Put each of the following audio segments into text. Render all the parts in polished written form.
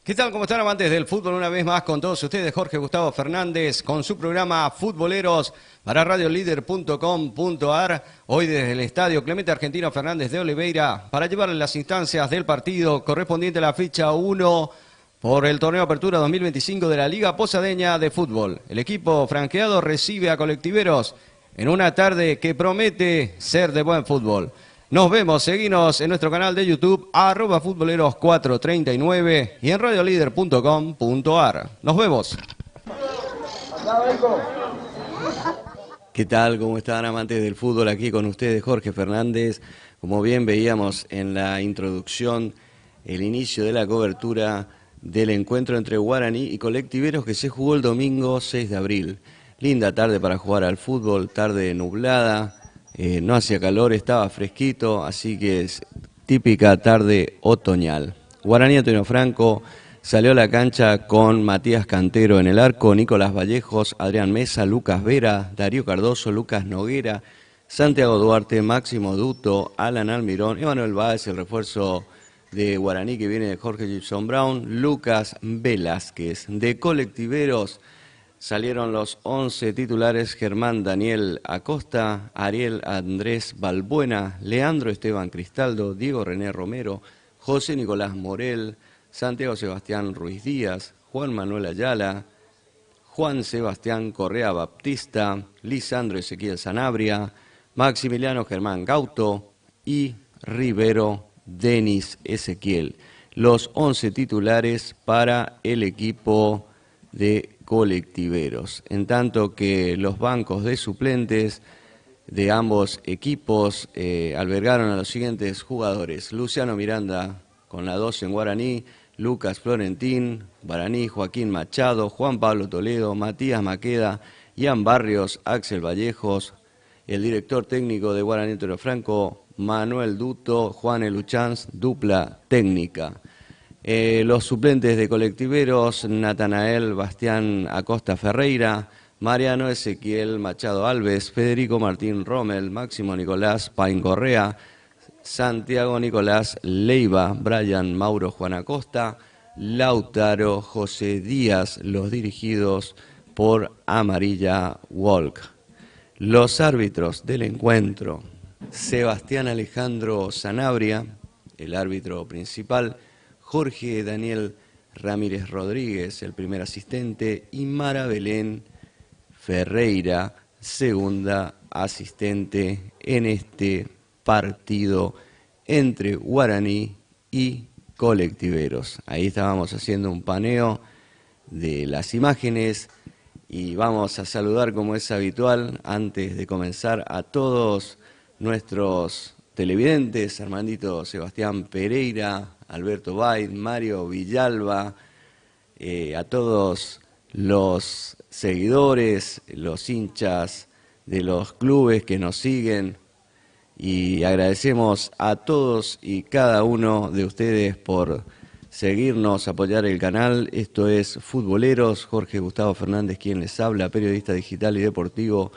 ¿Qué tal? ¿Cómo están, amantes del fútbol? Una vez más con todos ustedes, Jorge Gustavo Fernández, con su programa Futboleros para radiolider.com.ar. Hoy desde el estadio Clemente Argentino Fernández de Oliveira para llevarles las instancias del partido correspondiente a la fecha 1 por el torneo Apertura 2025 de la Liga Posadeña de Fútbol. El equipo franqueado recibe a Colectiveros en una tarde que promete ser de buen fútbol. Nos vemos, seguinos en nuestro canal de YouTube, @futboleros439 y en radiolider.com.ar. Nos vemos. ¿Qué tal? ¿Cómo están, amantes del fútbol? Aquí con ustedes, Jorge Fernández. Como bien veíamos en la introducción, el inicio de la cobertura del encuentro entre Guaraní y Colectiveros que se jugó el domingo 6 de abril. Linda tarde para jugar al fútbol, tarde nublada. No hacía calor, estaba fresquito, así que es típica tarde otoñal. Guaraní Antonio Franco salió a la cancha con Matías Cantero en el arco, Nicolás Vallejos, Adrián Mesa, Lucas Vera, Darío Cardoso, Lucas Noguera, Santiago Duarte, Máximo Duto, Alan Almirón, Emanuel Báez, el refuerzo de Guaraní que viene de Jorge Gibson Brown, Lucas Velázquez. De Colectiveros salieron los 11 titulares: Germán Daniel Acosta, Ariel Andrés Balbuena, Leandro Esteban Cristaldo, Diego René Romero, José Nicolás Morel, Santiago Sebastián Ruiz Díaz, Juan Manuel Ayala, Juan Sebastián Correa Baptista, Lisandro Ezequiel Sanabria, Maximiliano Germán Gauto y Rivero Denis Ezequiel. Los 11 titulares para el equipo de Colectiveros, en tanto que los bancos de suplentes de ambos equipos albergaron a los siguientes jugadores: Luciano Miranda con la 12 en Guaraní, Lucas Florentín, Guaraní, Joaquín Machado, Juan Pablo Toledo, Matías Maqueda, Ian Barrios, Axel Vallejos, el director técnico de Guaraní Antonio Franco, Manuel Duto, Juan Eluchanz, dupla técnica. Los suplentes de Colectiveros: Natanael Bastián Acosta Ferreira, Mariano Ezequiel Machado Alves, Federico Martín Rommel, Máximo Nicolás Pain Correa, Santiago Nicolás Leiva, Brian Mauro Juan Acosta, Lautaro José Díaz, los dirigidos por Amarilla Walk. Los árbitros del encuentro: Sebastián Alejandro Sanabria, el árbitro principal; Jorge Daniel Ramírez Rodríguez, el primer asistente; y Mara Belén Ferreira, segunda asistente en este partido entre Guaraní y Colectiveros. Ahí estábamos haciendo un paneo de las imágenes y vamos a saludar, como es habitual, antes de comenzar, a todos nuestros televidentes: Armandito Sebastián Pereira, Alberto Baid, Mario Villalba, a todos los seguidores, los hinchas de los clubes que nos siguen, y agradecemos a todos y cada uno de ustedes por seguirnos, apoyar el canal. Esto es Futboleros, Jorge Gustavo Fernández quien les habla, periodista digital y deportivo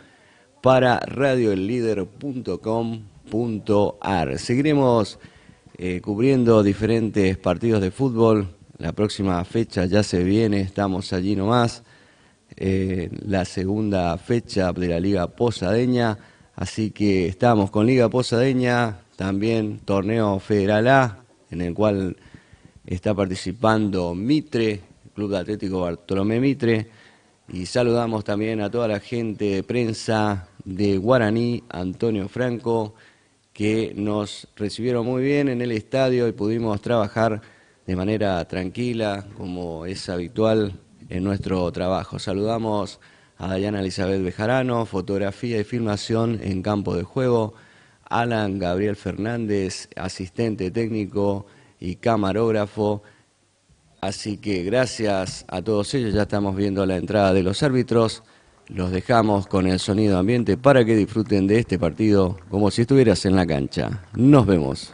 para radiolider.com.ar. Seguiremos cubriendo diferentes partidos de fútbol. La próxima fecha ya se viene, estamos allí nomás, la segunda fecha de la Liga Posadeña, así que estamos con Liga Posadeña, también torneo Federal A, en el cual está participando Mitre, Club Atlético Bartolomé Mitre, y saludamos también a toda la gente de prensa de Guaraní Antonio Franco, que nos recibieron muy bien en el estadio y pudimos trabajar de manera tranquila, como es habitual en nuestro trabajo. Saludamos a Dayana Elizabeth Bejarano, fotografía y filmación en campo de juego; Alan Gabriel Fernández, asistente técnico y camarógrafo. Así que gracias a todos ellos. Ya estamos viendo la entrada de los árbitros. Los dejamos con el sonido ambiente para que disfruten de este partido como si estuvieras en la cancha. Nos vemos.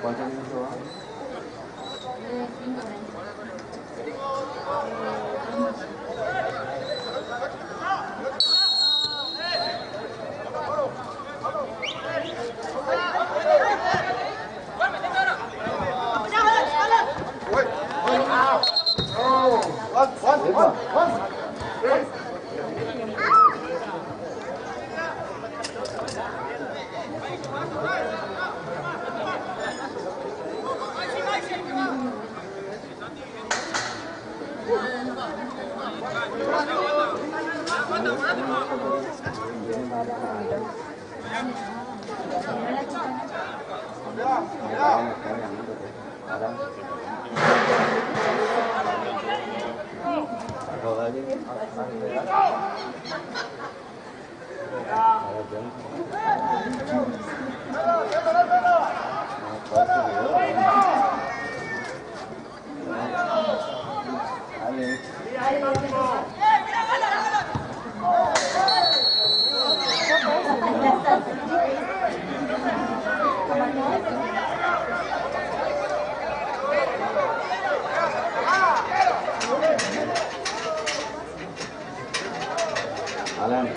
¿Cuántos minutos va? Alan.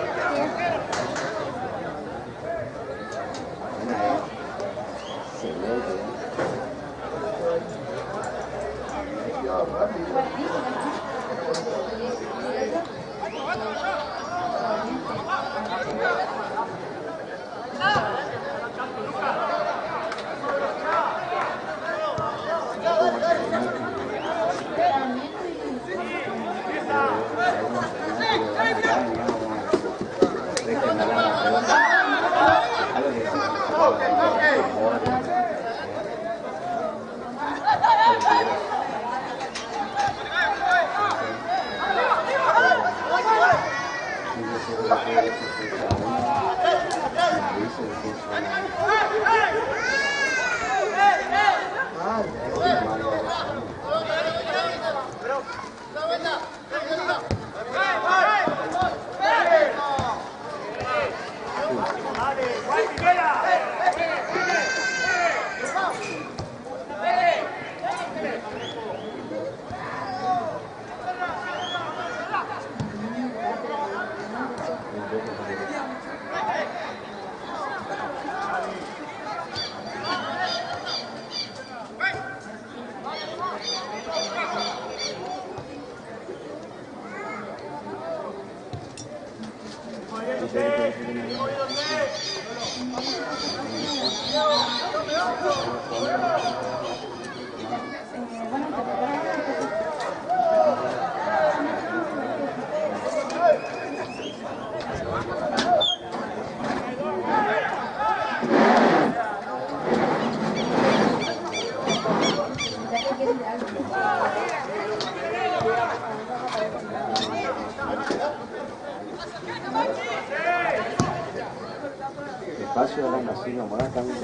Espacio de la Nación, Morán también.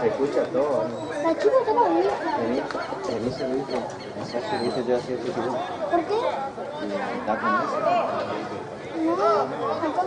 Se escucha todo, ¿no? La chica está conmigo. En ese video, ya hace este video. ¿Por qué? Está con eso. No, acá.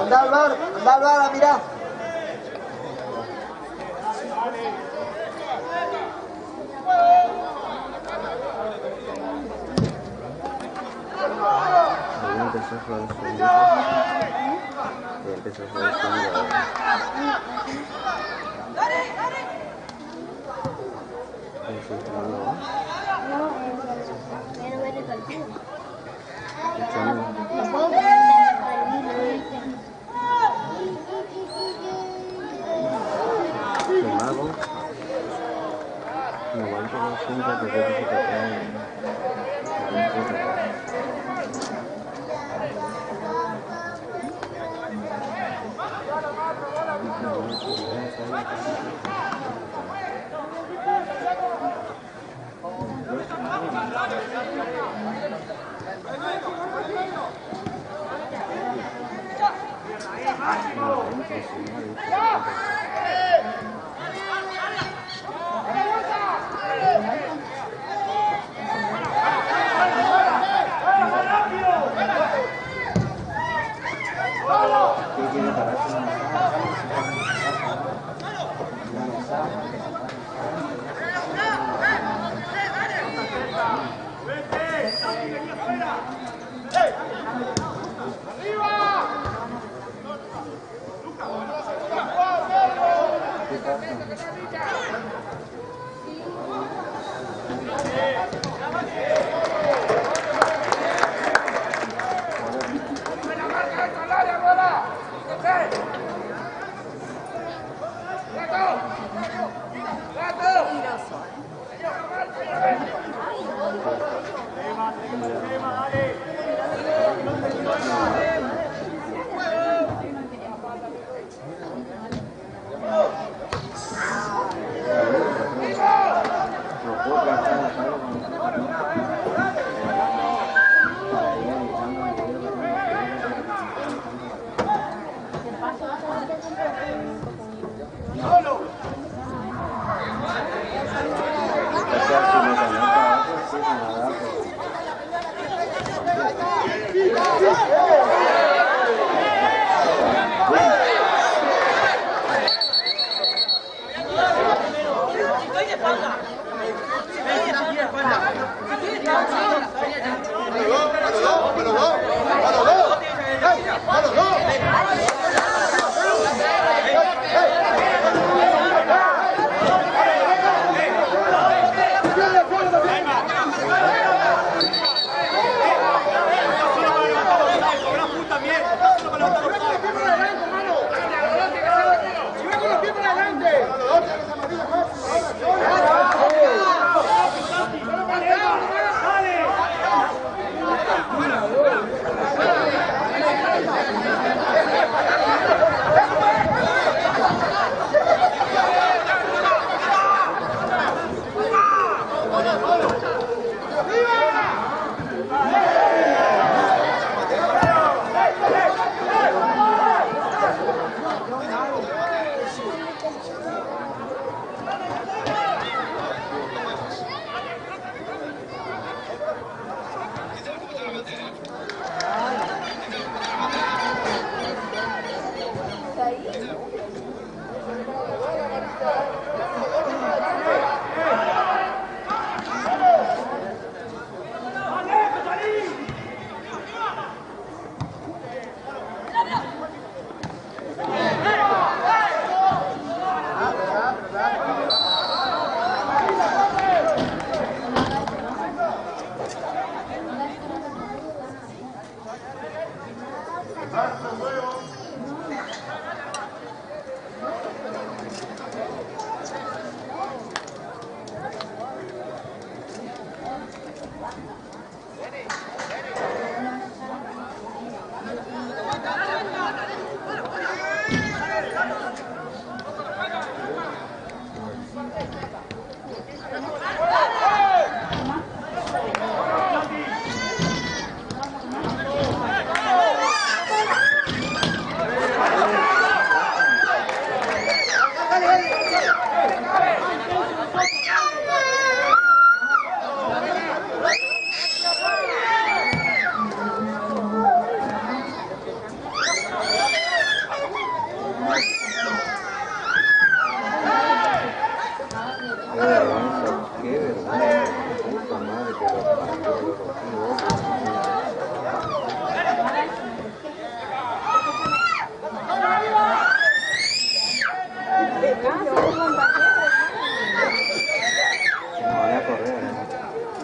Anda al bar a mirar. Empezó a jugar solito. Y empezó a jugar solito. No aguanto los 5 porque se caen.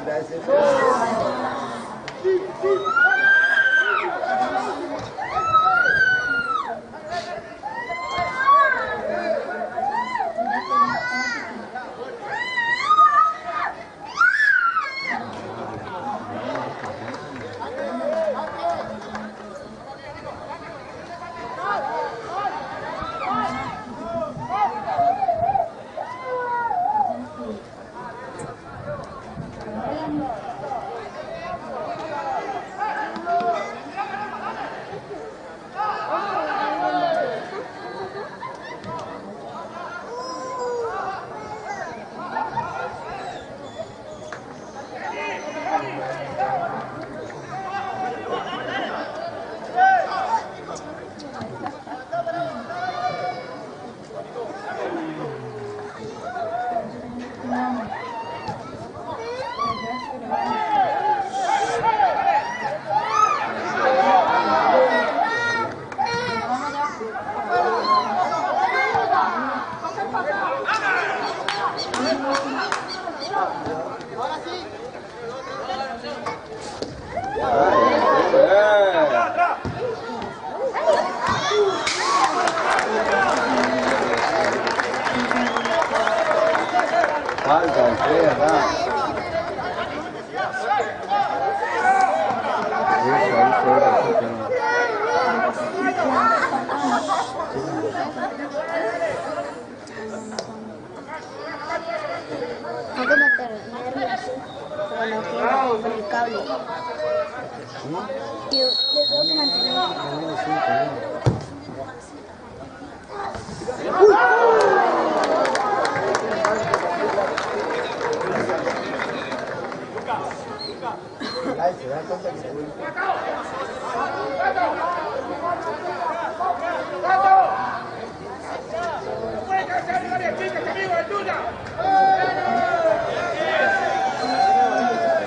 Gracias.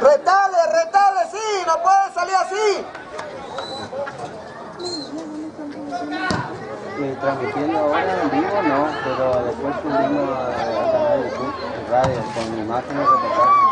Retale, sí, no puede salir así. Transmitiendo ahora en vivo no, pero después subimos al canal de YouTube, radio, con imágenes de reportaje.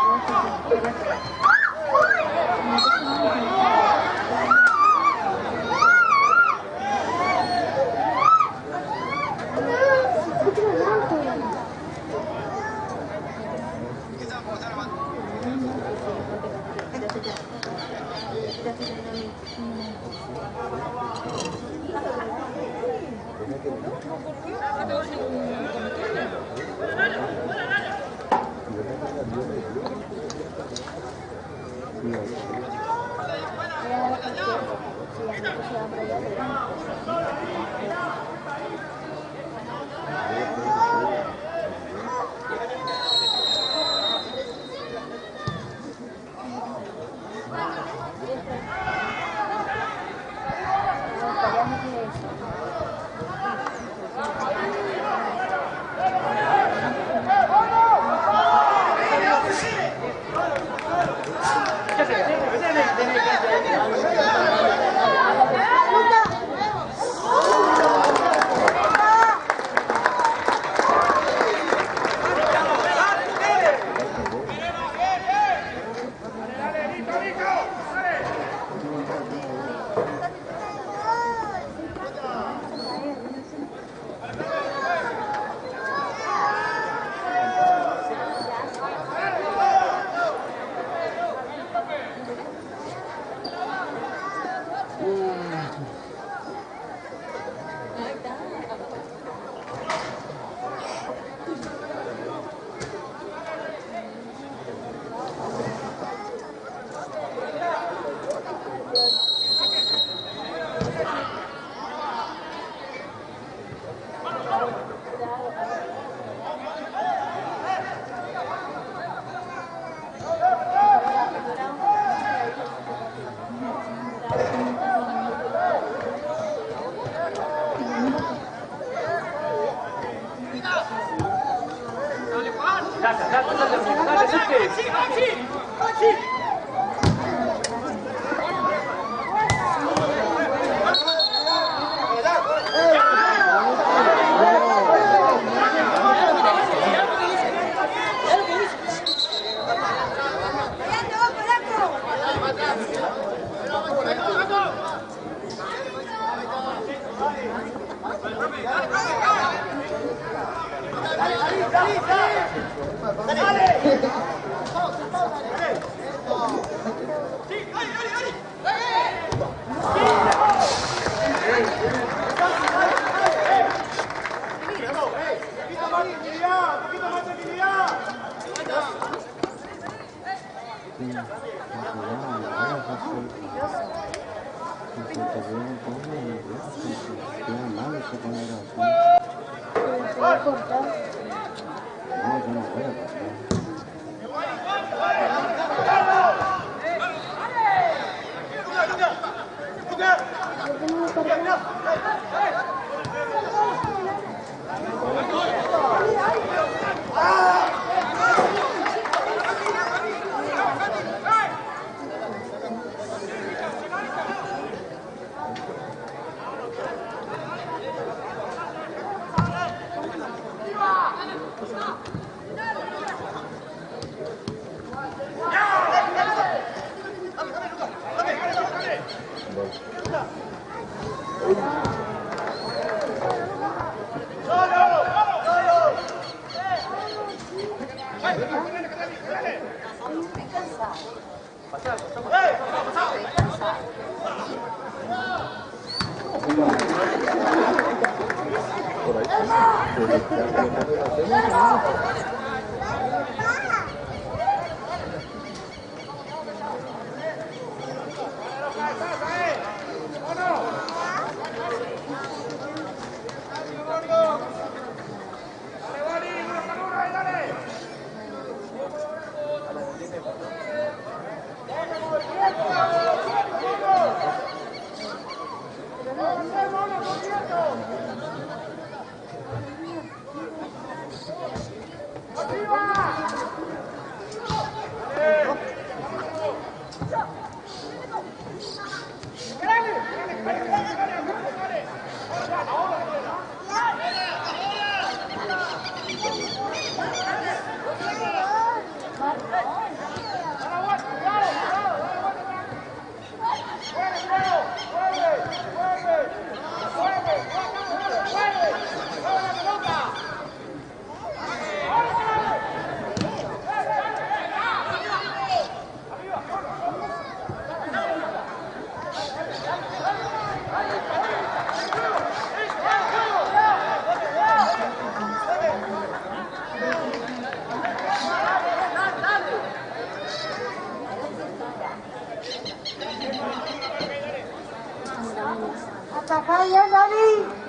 Ataca ya, Dani.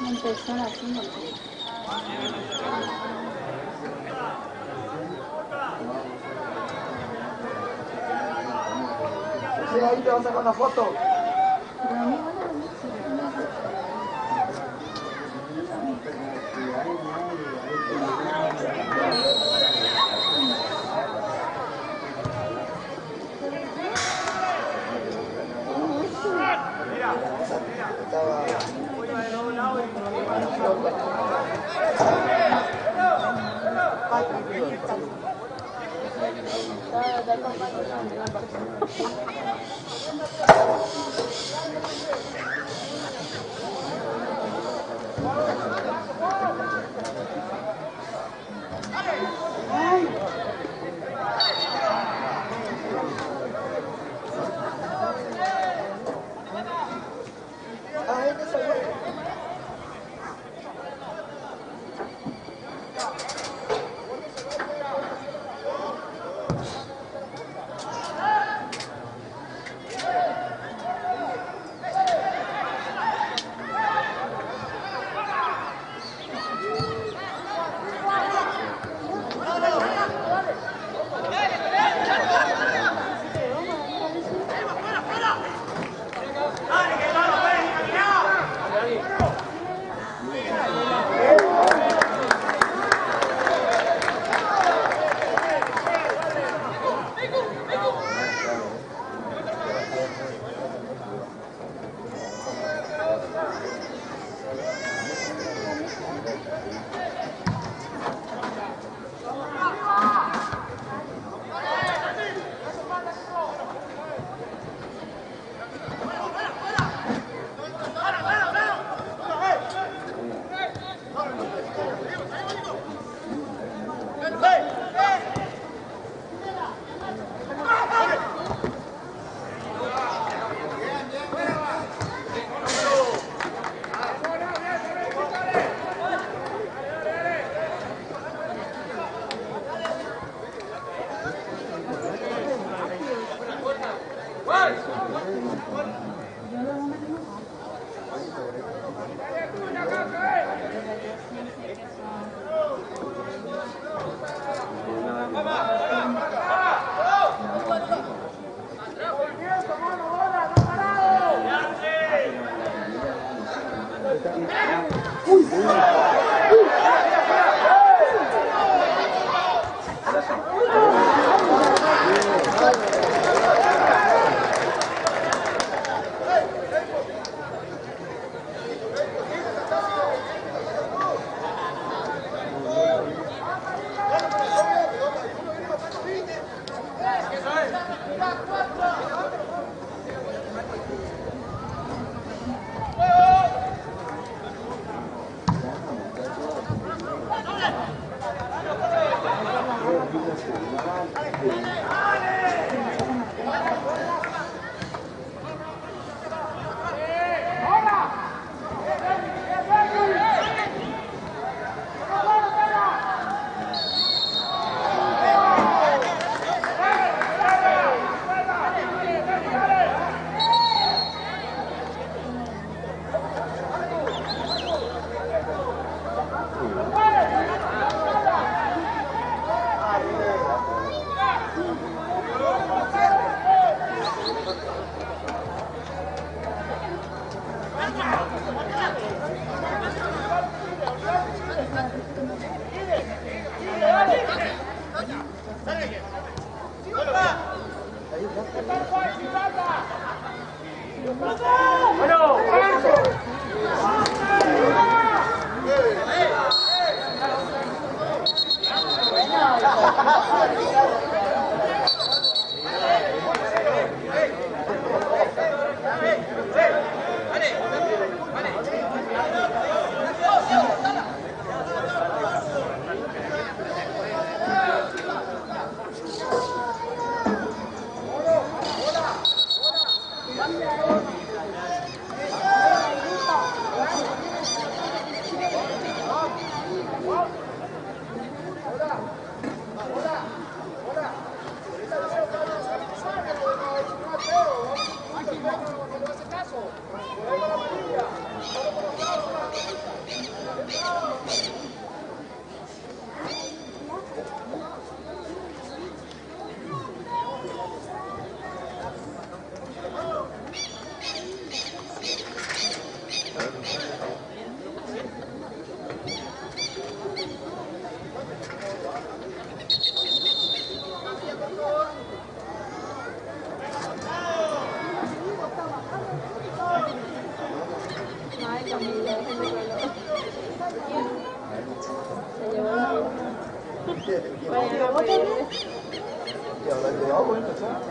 Empezó así, ¿no? Sí, ahí te vas a sacar una foto. Mira, estaba... Y habrá quedado bueno, ¿sabes?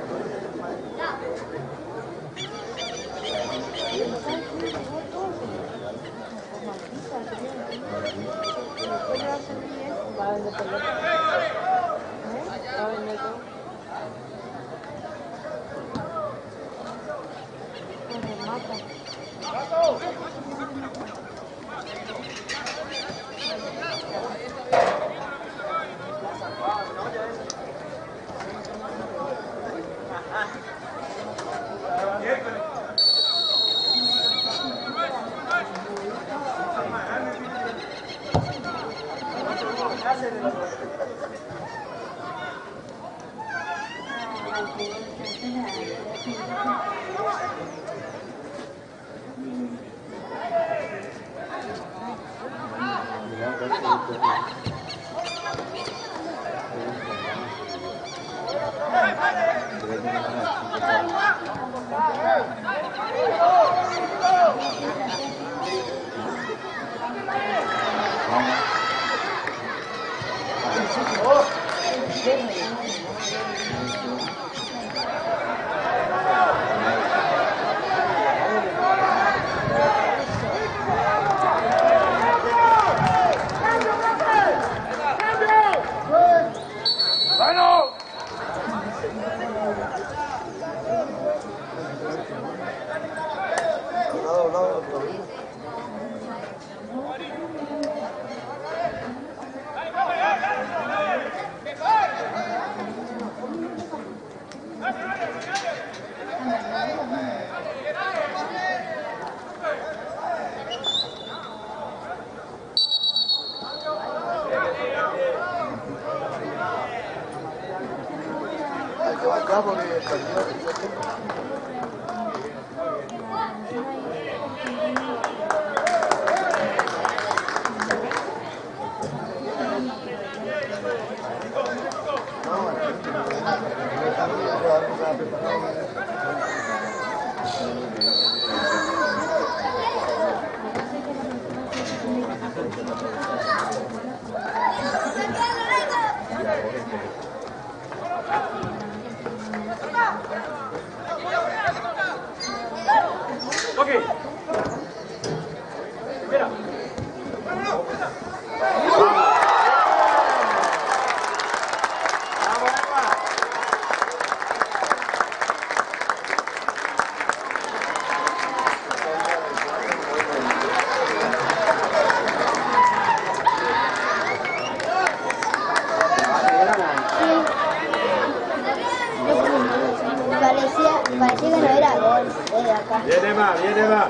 Parecía que no era gol, de acá. Viene más, viene más.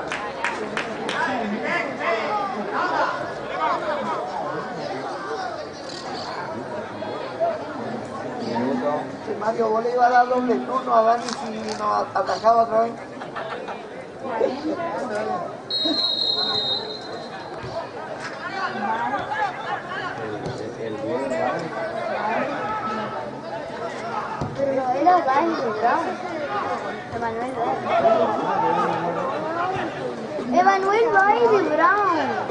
Si Mario vos le iba a dar doble turno a Dani si nos atajaba otra vez. Pero no era Dani Brown. Emanuel Bailey. Emanuel Bailey Brown.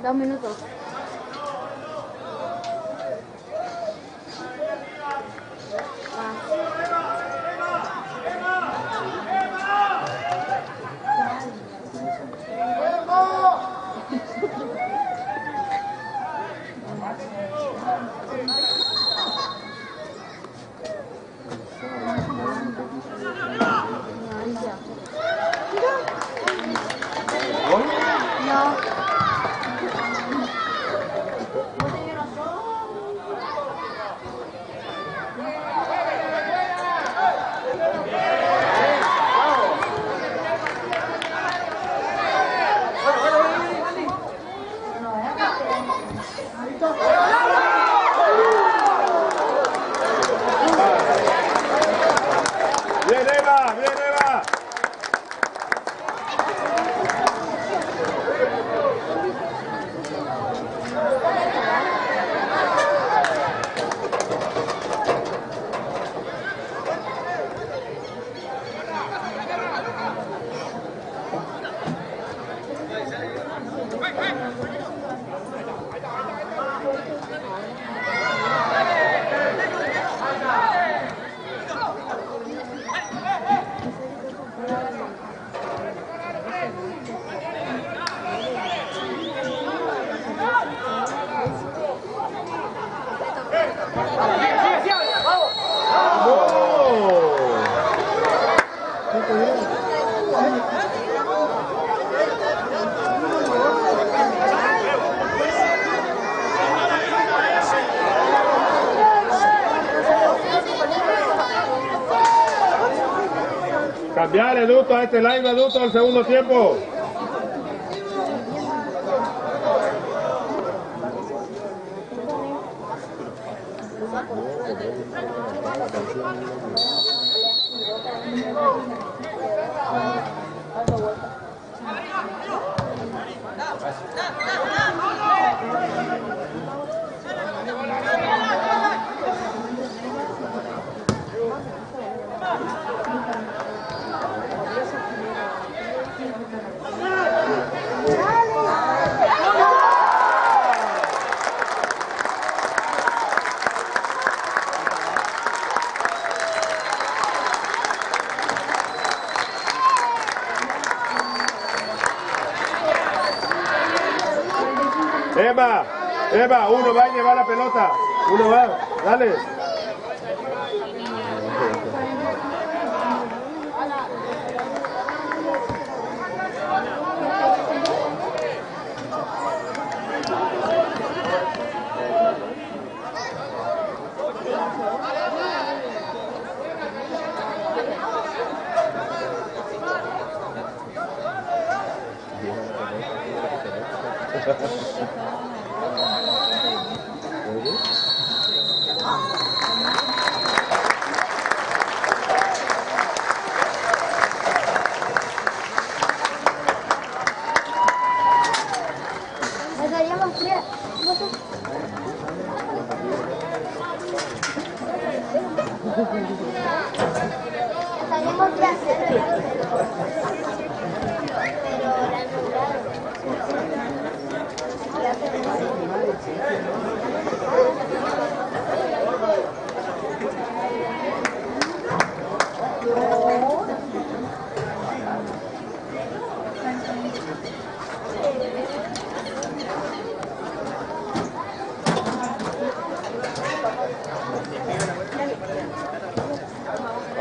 Dos minutos. Bien, Eva, bien, Eva. Cambiar adulto a este line adulto al segundo tiempo. Eva, uno va a llevar la pelota. Uno va, dale.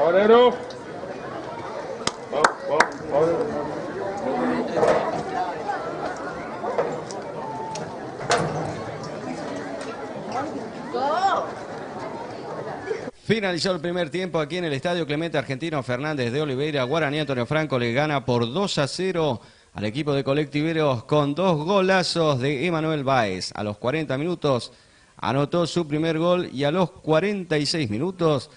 Obrero. Finalizó el primer tiempo aquí en el Estadio Clemente Argentino Fernández de Oliveira. Guaraní Antonio Franco le gana por 2-0 al equipo de Colectiveros con 2 golazos de Emanuel Báez. A los 40 minutos anotó su primer gol y a los 46 minutos,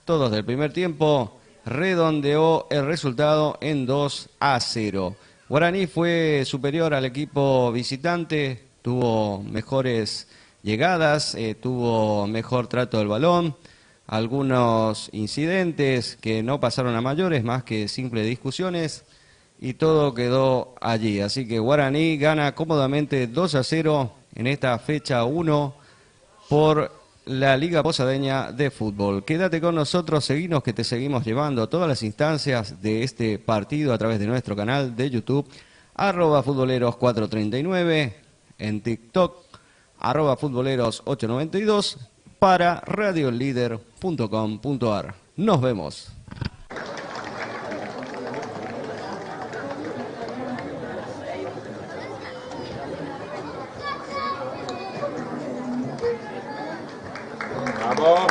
todos del primer tiempo, redondeó el resultado en 2-0. Guaraní fue superior al equipo visitante, tuvo mejores llegadas, tuvo mejor trato del balón, algunos incidentes que no pasaron a mayores, más que simples discusiones, y todo quedó allí. Así que Guaraní gana cómodamente 2-0 en esta fecha 1 por la Liga Posadeña de Fútbol. Quédate con nosotros, seguinos que te seguimos llevando a todas las instancias de este partido a través de nuestro canal de YouTube, @futboleros439, en TikTok, @futboleros892, para radiolíder.com.ar. Nos vemos. Vamos.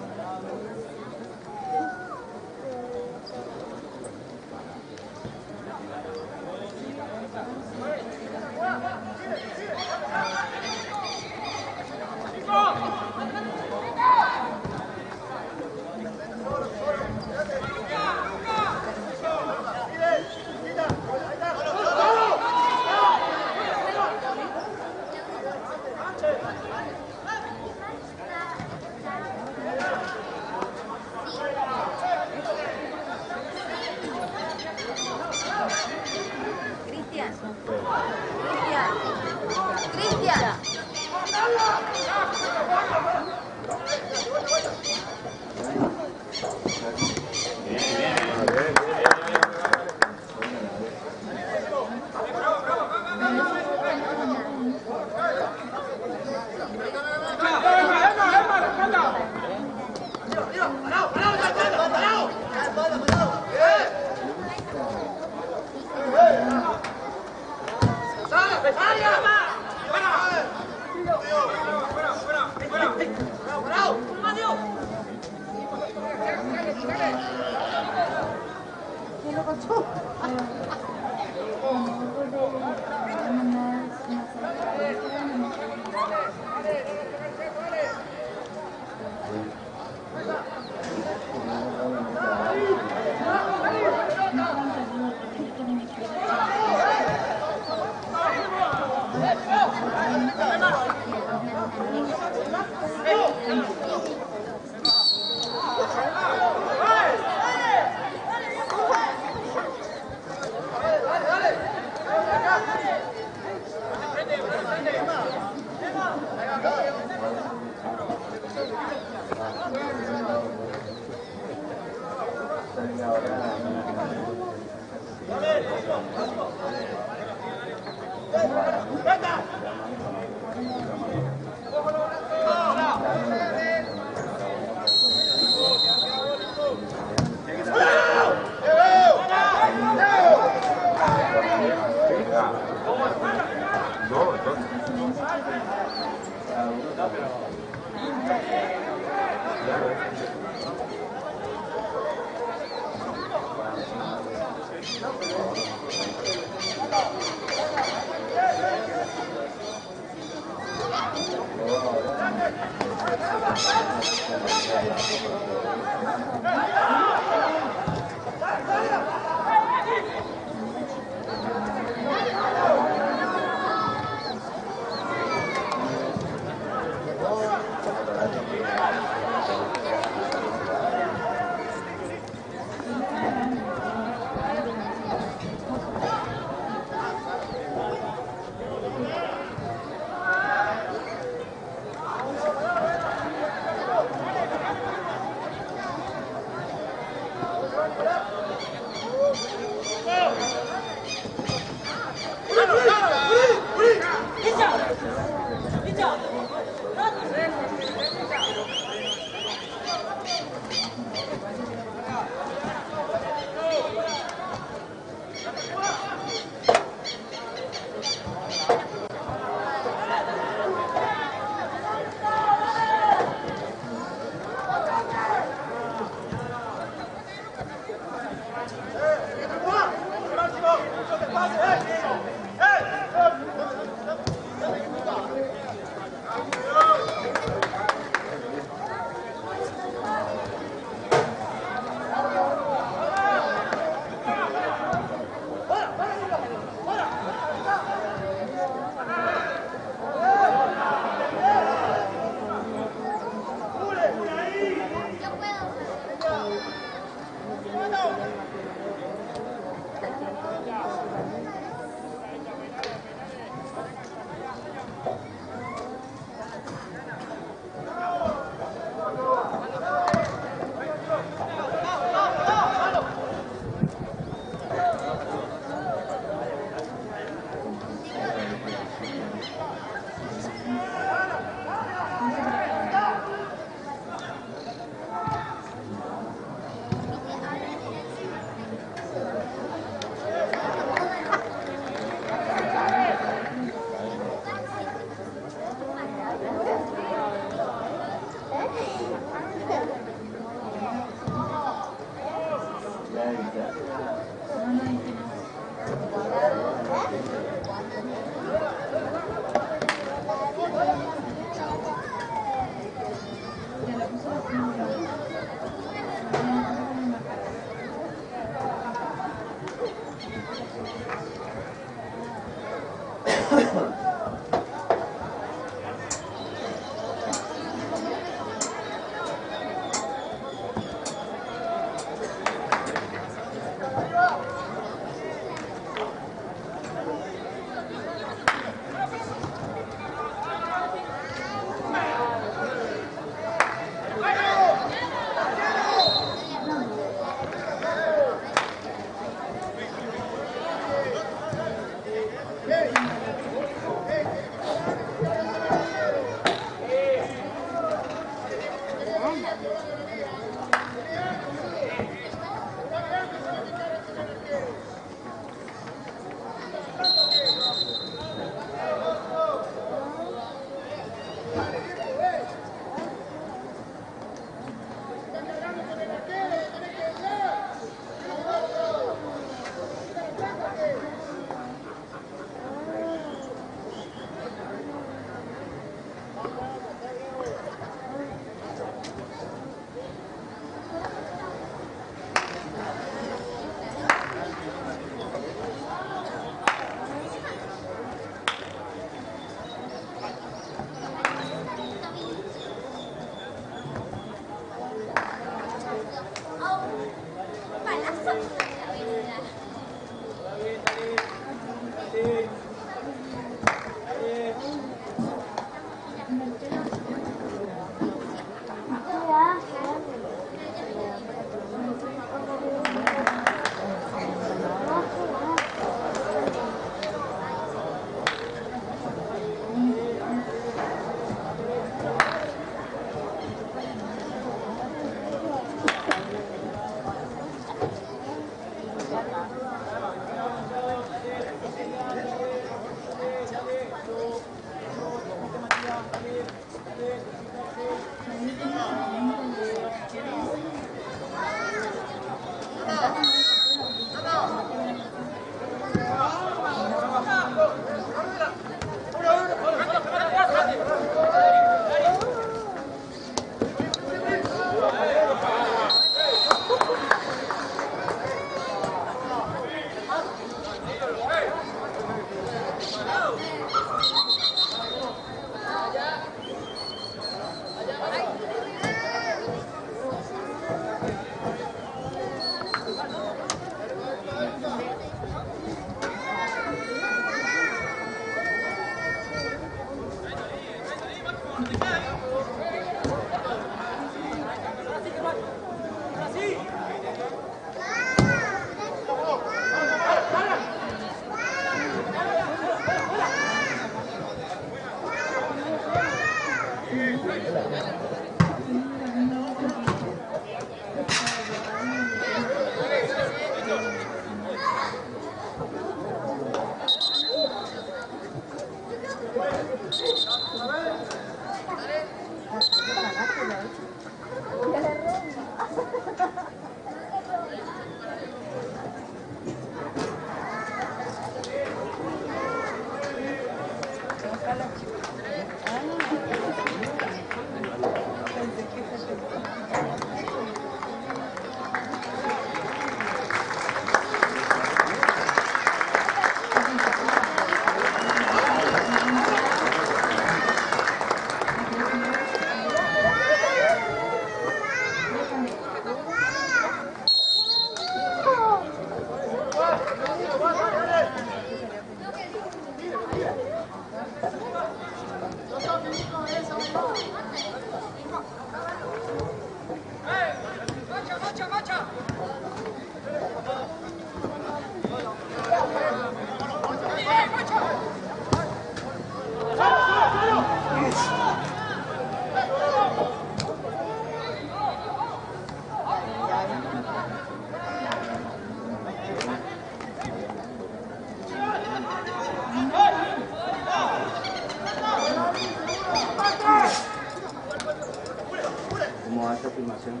¿Cómo va esta filmación?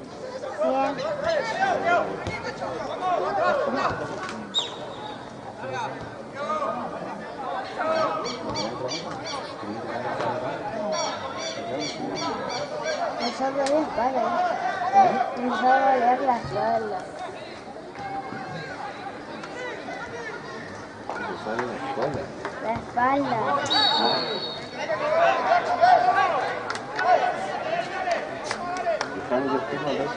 Bien. Me solo la espalda. Me solo doler la espalda. ¿Te sale en la escuela? La espalda. Están los tipos a veces.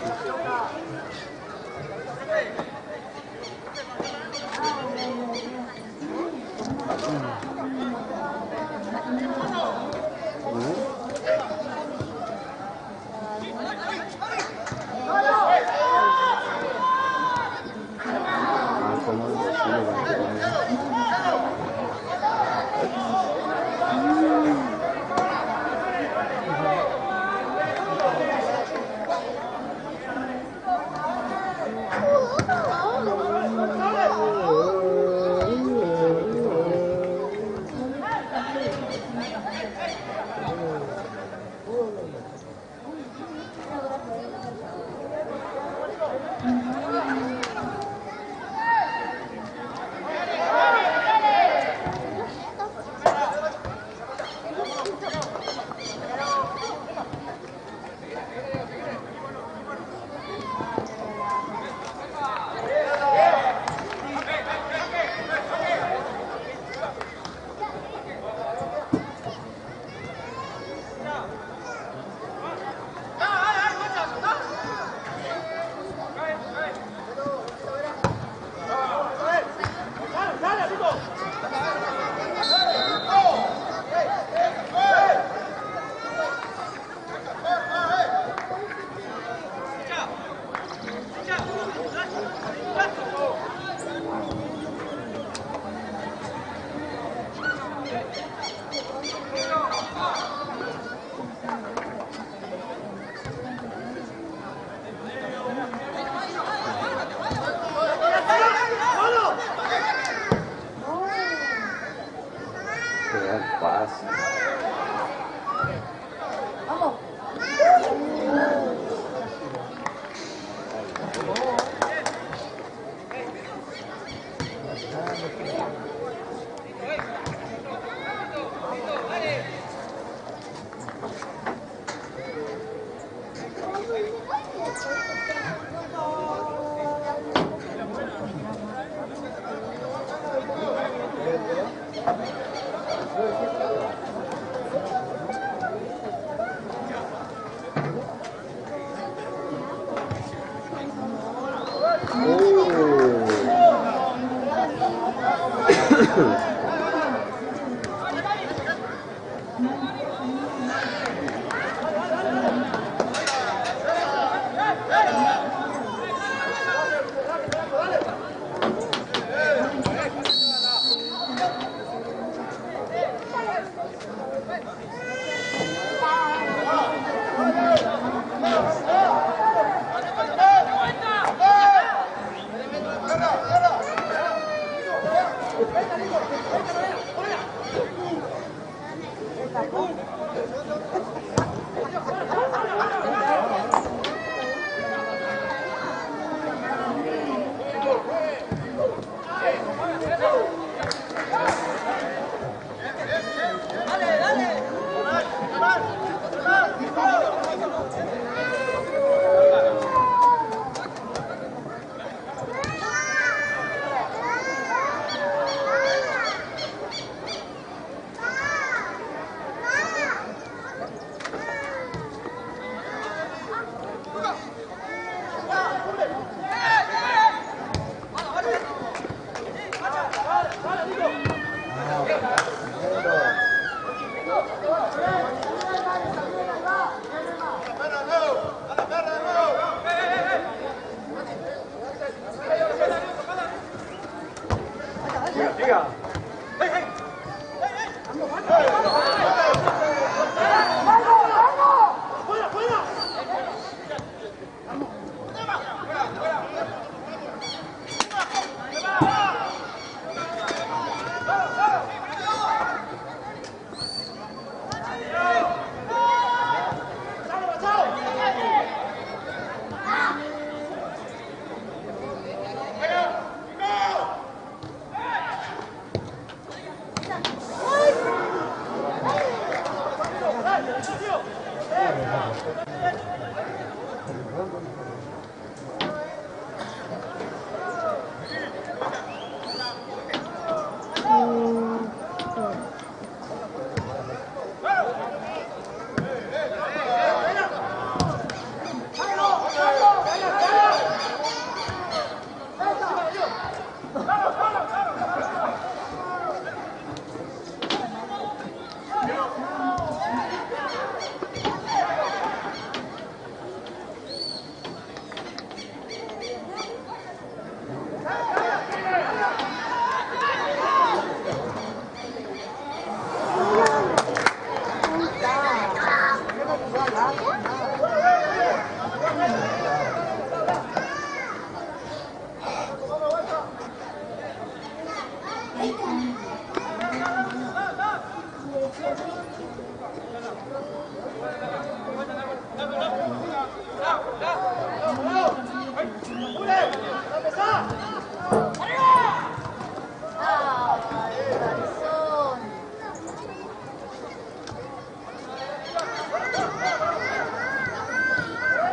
Paz.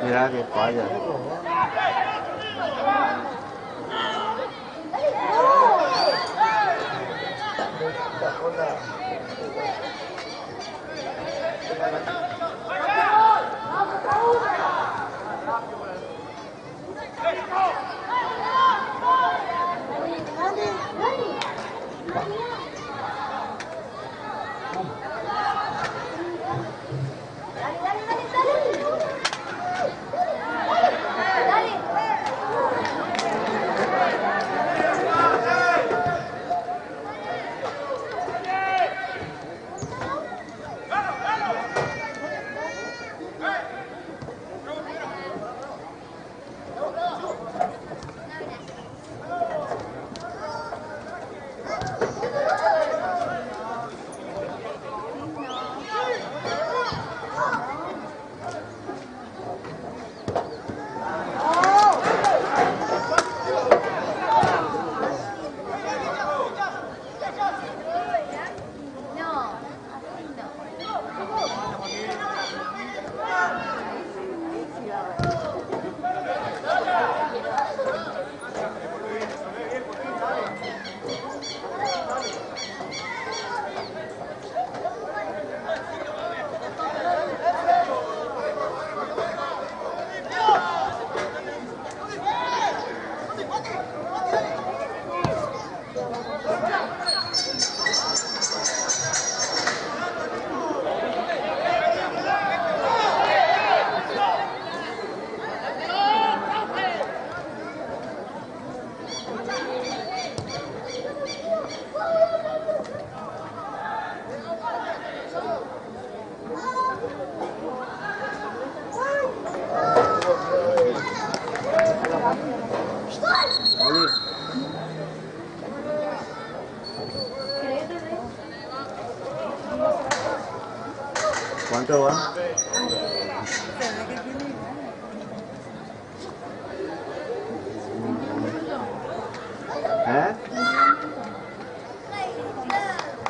Mira que falla. ¿Cuánto va? ¿Eh?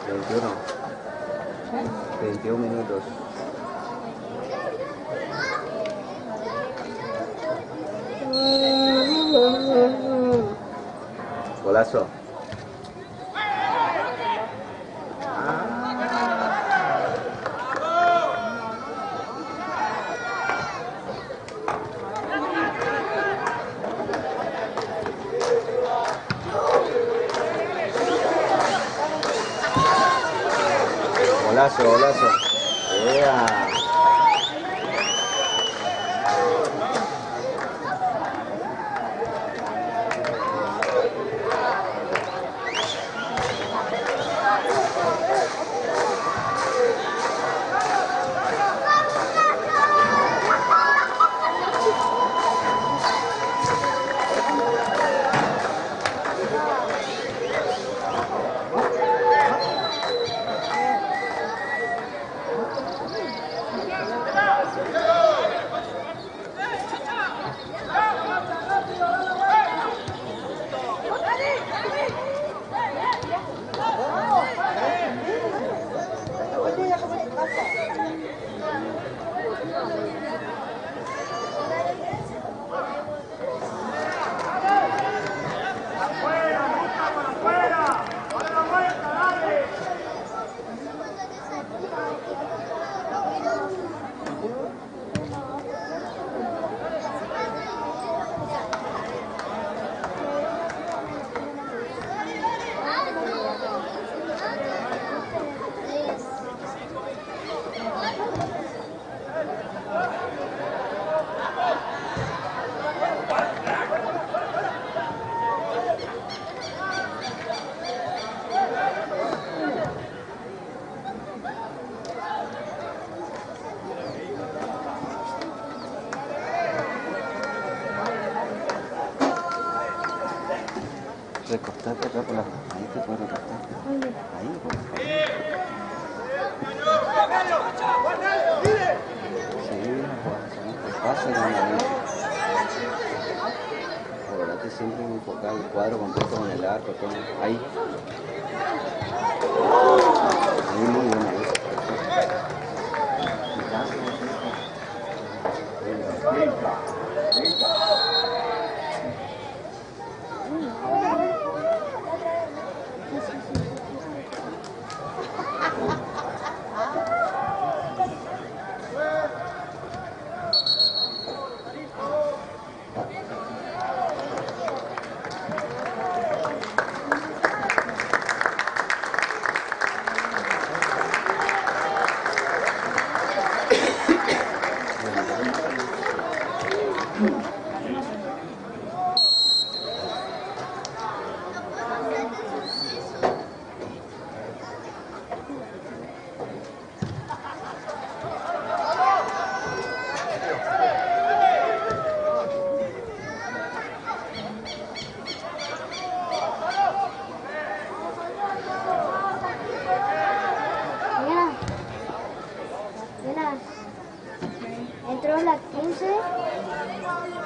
21. 21 minutos. Golazo. Golazo, golazo. ¡Ea! Recostarte acá por la... Ahí te puedes recostar. Ahí, por favor. Sí, pasa con la vida. Acordate siempre enfocar el cuadro completo con el arco, todo. Ahí. Ahí muy buena vez.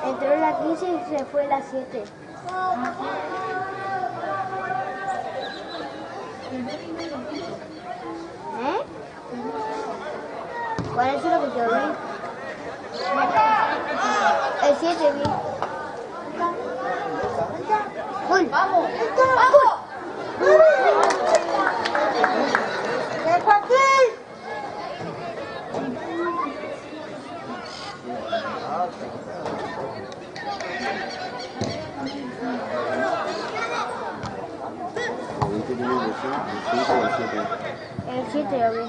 Entró la 15 y se fue la 7. ¿Eh? ¿Cuál es lo que yo vi? El 7 vi. ¡Gol! ¡Vamos! ¡Vamos! El 7 lo vi.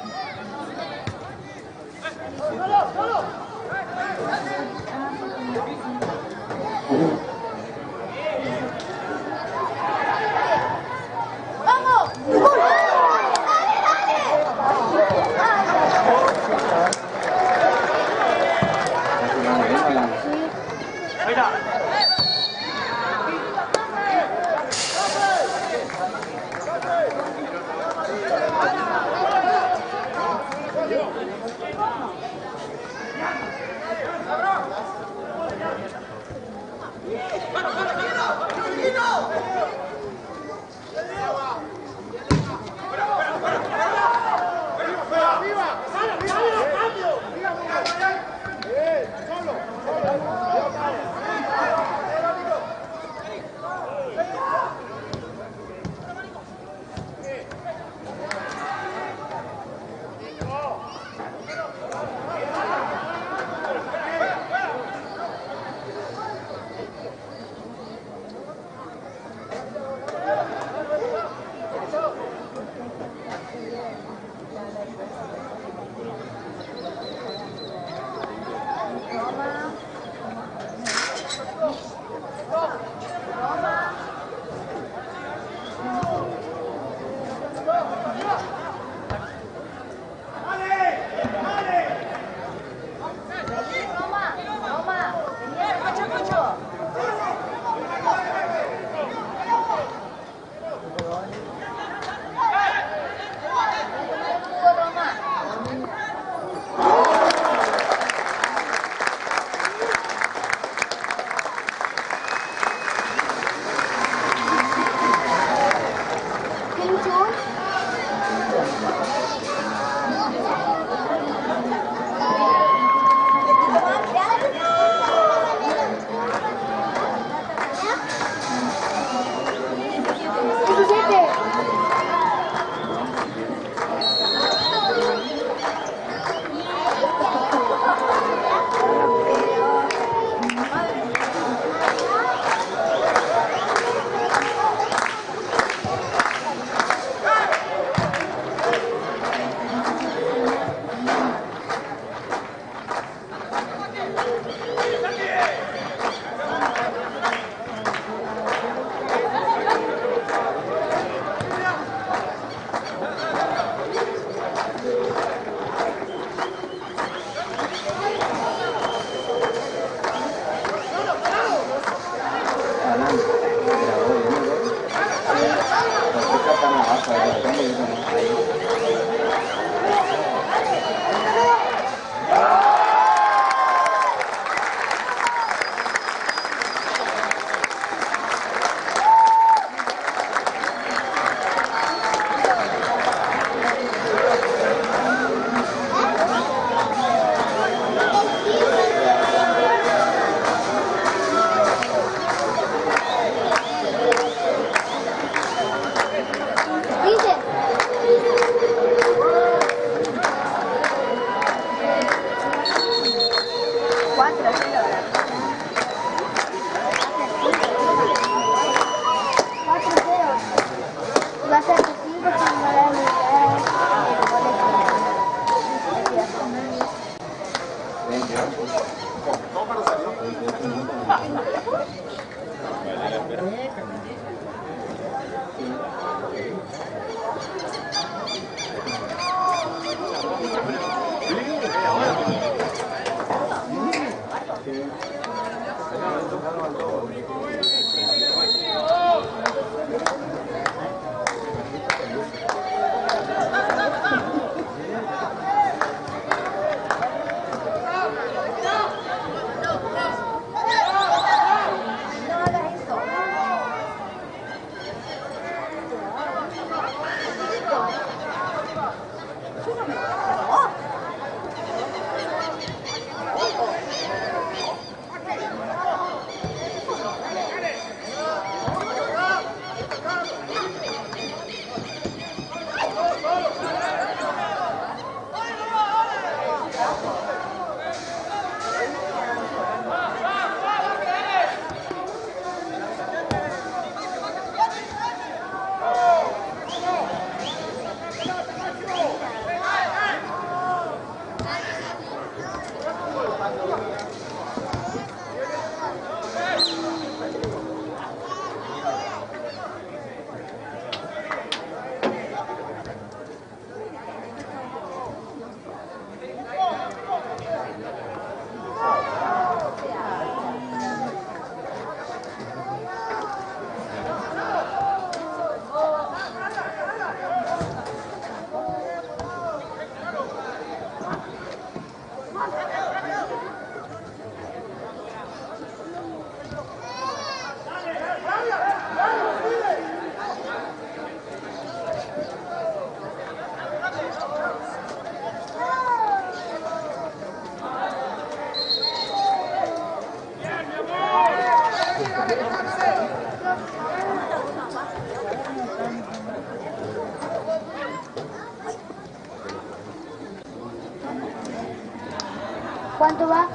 ¿Cuánto va?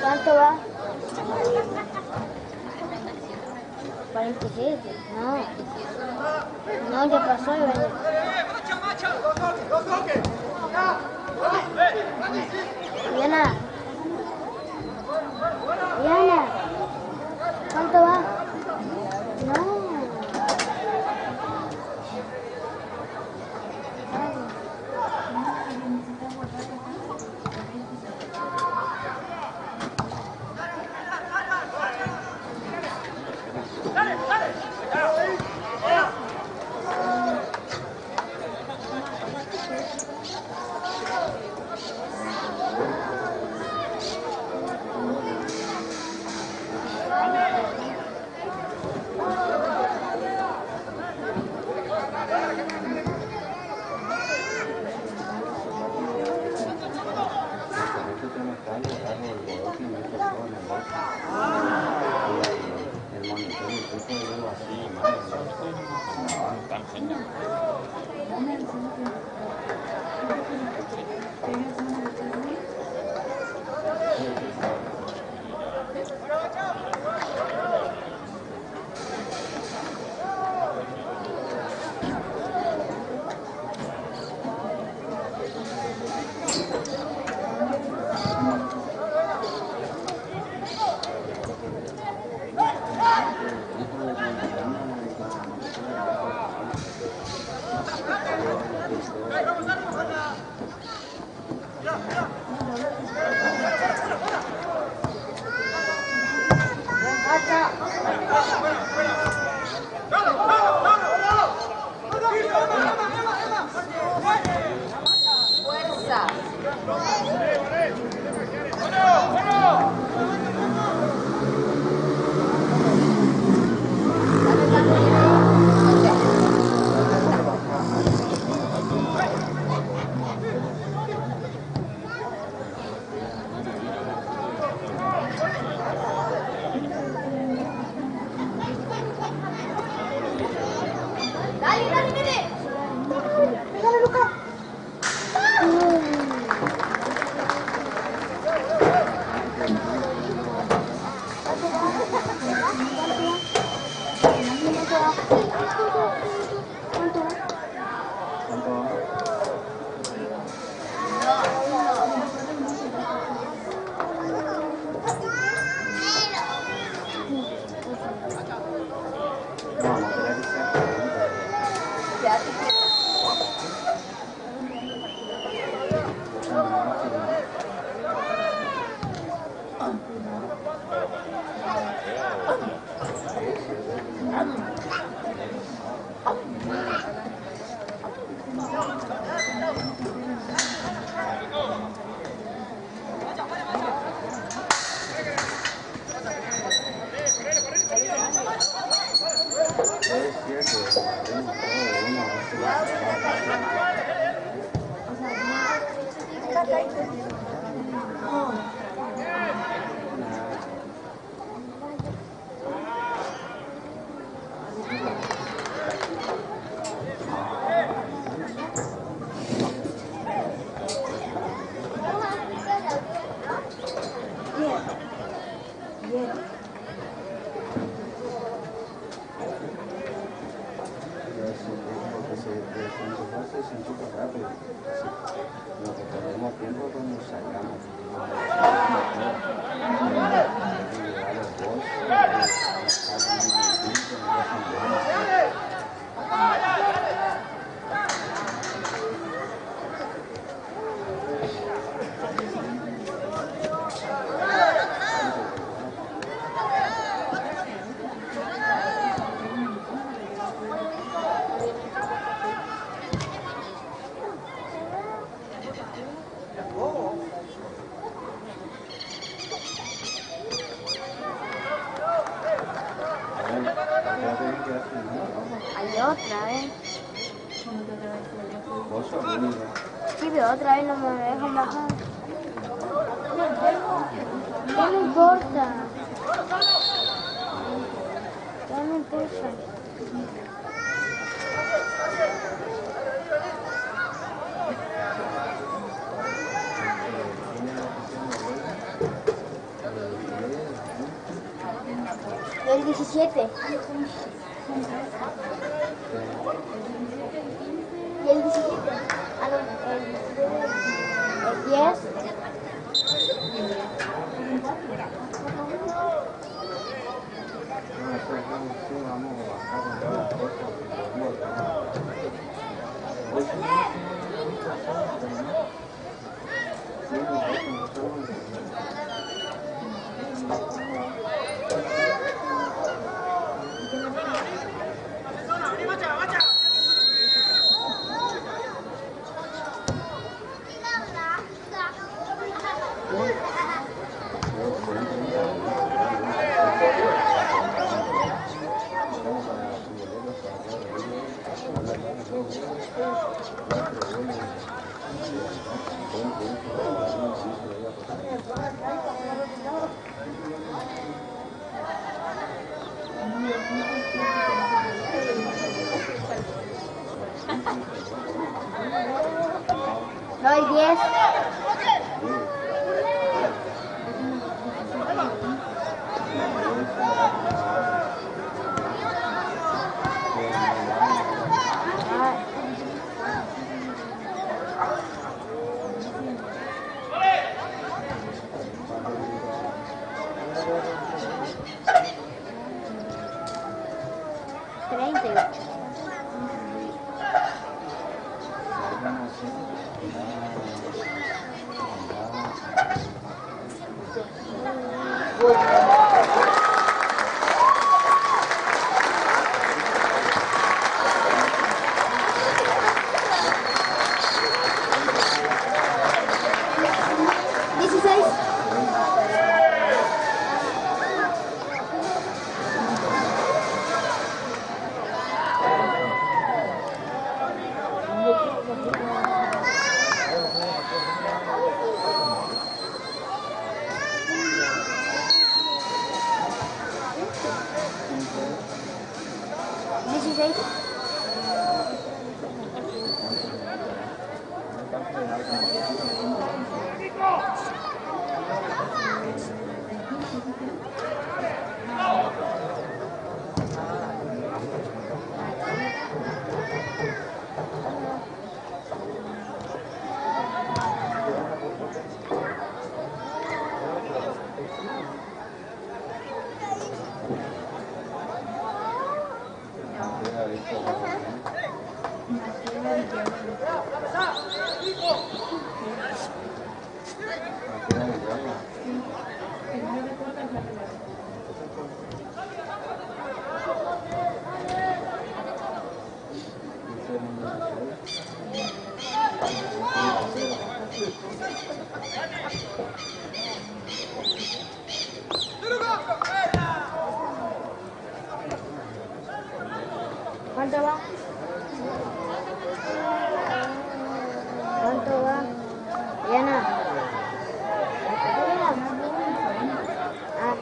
¿Cuánto va? 47. No. No, ya pasó. Diana. Diana. ¿Cuánto va? No. Hay otra vez. Sí, pero otra vez no me dejan bajar. Ya no importa. Ya no importa. 17. ¿Y el 17? Ah, no, el 10. No, el 10. ¿Cuánto va? ¿Cuánto va? Diana. Ah.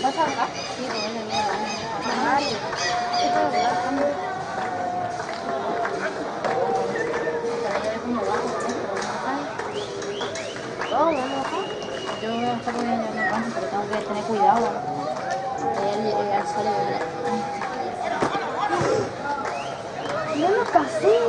¿Vas a hablar? Sí, bueno, está poniendo en el banco, pero tengo que tener cuidado. Él sale de... No lo pasé.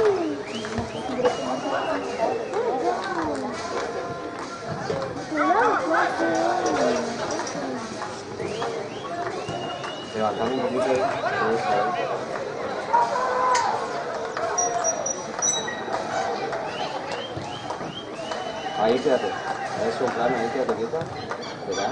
Levantando un poquito eso. Ahí quédate. Eso, en plan, ahí quédate quieta. ¿Verdad?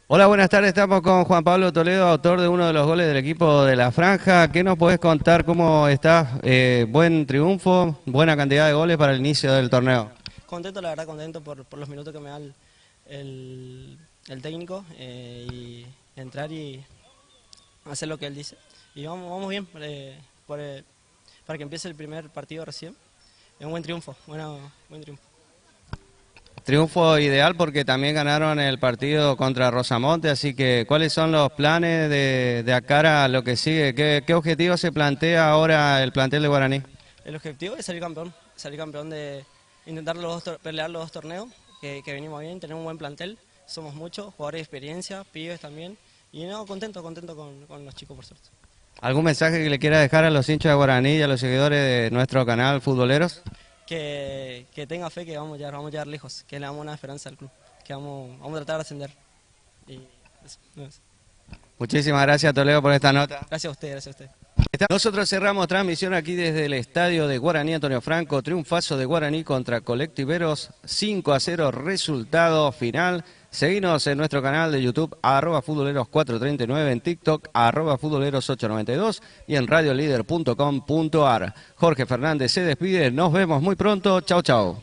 Hola, buenas tardes. Estamos con Juan Pablo Toledo, autor de uno de los goles del equipo de La Franja. ¿Qué nos podés contar? ¿Cómo estás? Buen triunfo, buena cantidad de goles para el inicio del torneo. Contento, la verdad, contento por los minutos que me da el técnico y entrar y hacer lo que él dice. Y vamos bien para que empiece el primer partido recién. Es un buen triunfo, buen triunfo. Triunfo ideal porque también ganaron el partido contra Rosamonte, así que ¿cuáles son los planes de acá a lo que sigue? ¿Qué objetivo se plantea ahora el plantel de Guaraní? El objetivo es salir campeón de intentar pelear los dos torneos, que venimos bien, tenemos un buen plantel, somos muchos, jugadores de experiencia, pibes también, y contento con los chicos por suerte. ¿Algún mensaje que le quiera dejar a los hinchas de Guaraní y a los seguidores de nuestro canal Futboleros? Que tenga fe que vamos a llegar lejos, que le damos una esperanza al club, que vamos a tratar de ascender. Y eso. Muchísimas gracias, Toledo, por esta nota. Gracias a usted, gracias a usted. Nosotros cerramos transmisión aquí desde el estadio de Guaraní Antonio Franco, triunfazo de Guaraní contra Colectiveros, 5-0 resultado final. Seguinos en nuestro canal de YouTube, @futboleros439, en TikTok, @futboleros892 y en radiolider.com.ar. Jorge Fernández se despide, nos vemos muy pronto, chau chau.